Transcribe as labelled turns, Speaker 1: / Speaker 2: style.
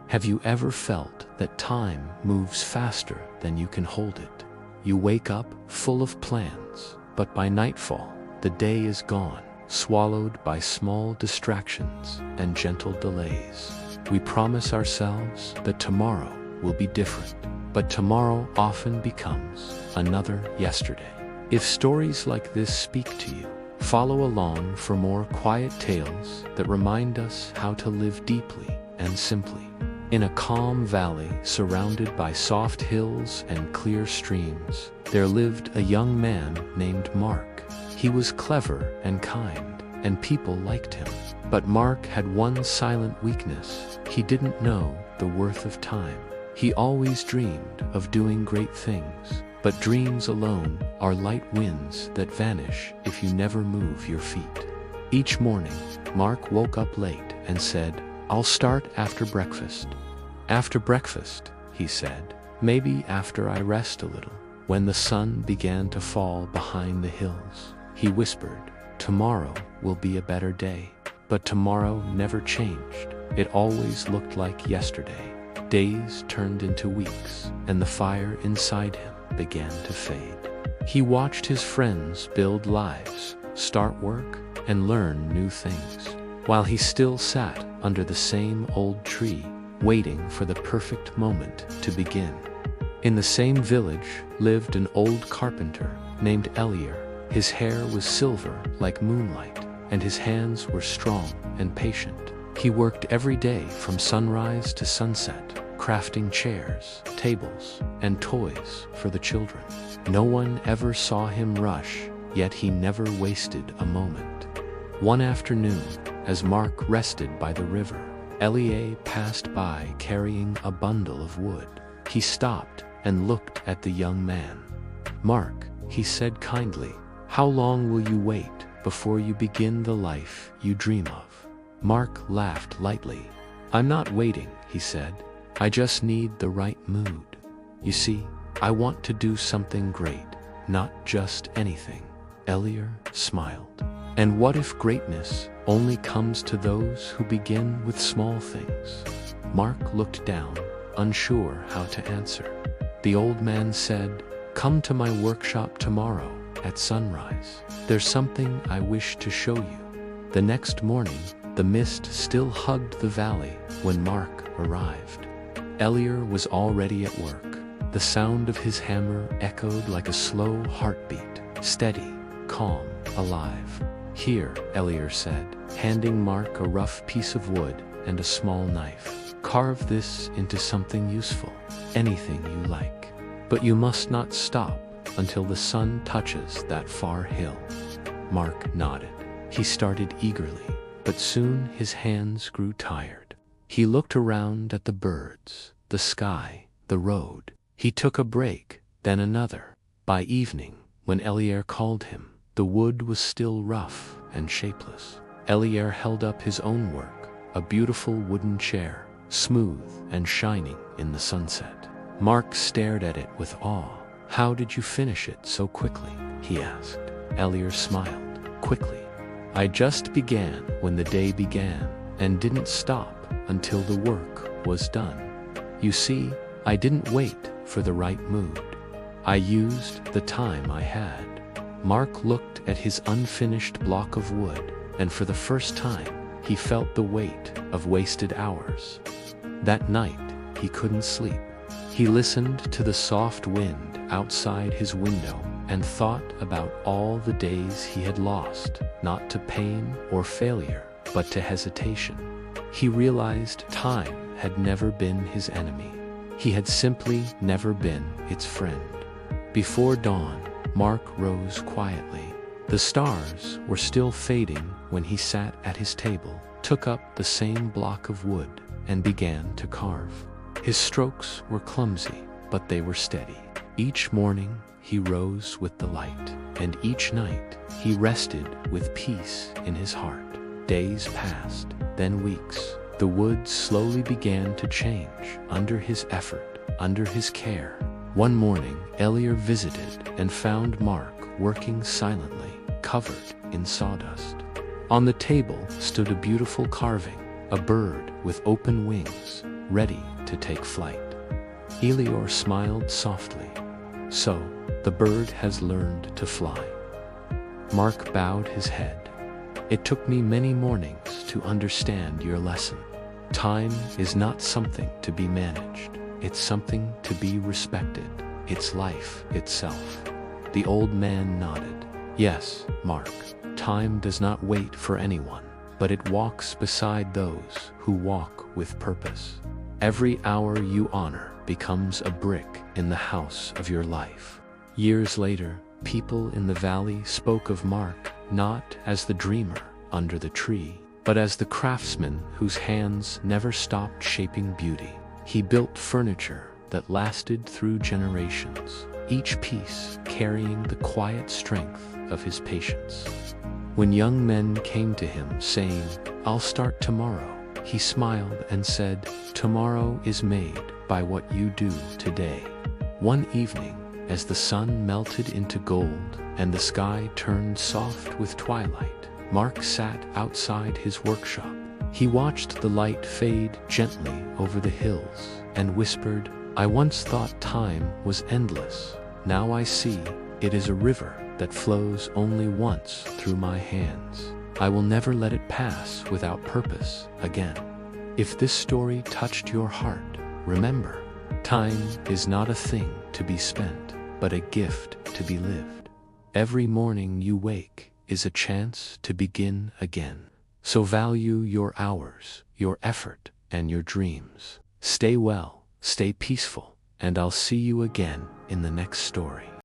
Speaker 1: Have you ever felt that time moves faster than you can hold it? You wake up full of plans, but by nightfall, the day is gone, swallowed by small distractions and gentle delays. We promise ourselves that tomorrow will be different, but tomorrow often becomes another yesterday. If stories like this speak to you, follow along for more quiet tales that remind us how to live deeply and simply. In a calm valley surrounded by soft hills and clear streams, there lived a young man named Mark. He was clever and kind, and people liked him. But Mark had one silent weakness. He didn't know the worth of time. He always dreamed of doing great things, but dreams alone are light winds that vanish if you never move your feet. Each morning, Mark woke up late and said, "I'll start after breakfast." "After breakfast," he said. "Maybe after I rest a little." When the sun began to fall behind the hills, he whispered, "Tomorrow will be a better day." But tomorrow never changed. It always looked like yesterday. Days turned into weeks, and the fire inside him began to fade. He watched his friends build lives, start work, and learn new things, while he still sat under the same old tree, waiting for the perfect moment to begin. In the same village lived an old carpenter named Elier. His hair was silver like moonlight, and his hands were strong and patient. He worked every day from sunrise to sunset, crafting chairs, tables, and toys for the children. No one ever saw him rush, yet he never wasted a moment. One afternoon, as Mark rested by the river, Elier passed by carrying a bundle of wood. He stopped and looked at the young man. "Mark," he said kindly, "how long will you wait before you begin the life you dream of?" Mark laughed lightly. "I'm not waiting," he said. "I just need the right mood. You see, I want to do something great, not just anything." Elier smiled. "And what if greatness only comes to those who begin with small things?" Mark looked down, unsure how to answer. The old man said, "Come to my workshop tomorrow at sunrise. There's something I wish to show you." The next morning, the mist still hugged the valley when Mark arrived. Elier was already at work. The sound of his hammer echoed like a slow heartbeat, steady, calm, alive. "Here," Elier said, handing Mark a rough piece of wood and a small knife. "Carve this into something useful, anything you like. But you must not stop until the sun touches that far hill." Mark nodded. He started eagerly, but soon his hands grew tired. He looked around at the birds, the sky, the road. He took a break, then another. By evening, when Elier called him, the wood was still rough and shapeless. Elier held up his own work, a beautiful wooden chair, smooth and shining in the sunset. Mark stared at it with awe. "How did you finish it so quickly?" he asked. Elier smiled. "Quickly. I just began when the day began, and didn't stop until the work was done. You see, I didn't wait for the right mood. I used the time I had." Mark looked at his unfinished block of wood, and for the first time, he felt the weight of wasted hours. That night, he couldn't sleep. He listened to the soft wind outside his window and thought about all the days he had lost, not to pain or failure, but to hesitation. He realized time had never been his enemy. He had simply never been its friend. Before dawn, Mark rose quietly. The stars were still fading when he sat at his table, took up the same block of wood, and began to carve. His strokes were clumsy, but they were steady. Each morning, he rose with the light, and each night, he rested with peace in his heart. Days passed, then weeks. The wood slowly began to change under his effort, under his care. One morning, Elier visited and found Mark working silently, covered in sawdust. On the table stood a beautiful carving, a bird with open wings. ready to take flight. Elior smiled softly. So, the bird has learned to fly. Mark bowed his head. It took me many mornings to understand your lesson. Time is not something to be managed. It's something to be respected. It's life itself. The old man nodded. Yes, Mark, time does not wait for anyone, but it walks beside those who walk with purpose. Every hour you honor becomes a brick in the house of your life. Years later, people in the valley spoke of Mark not as the dreamer under the tree, but as the craftsman whose hands never stopped shaping beauty. He built furniture that lasted through generations, each piece carrying the quiet strength of his patience. When young men came to him saying, "I'll start tomorrow," he smiled and said, "Tomorrow is made by what you do today." One evening, as the sun melted into gold and the sky turned soft with twilight, Mark sat outside his workshop. He watched the light fade gently over the hills and whispered, "I once thought time was endless. Now I see it is a river that flows only once through my hands. I will never let it pass without purpose again." If this story touched your heart, remember, time is not a thing to be spent, but a gift to be lived. Every morning you wake is a chance to begin again. So value your hours, your effort, and your dreams. Stay well, stay peaceful, and I'll see you again in the next story.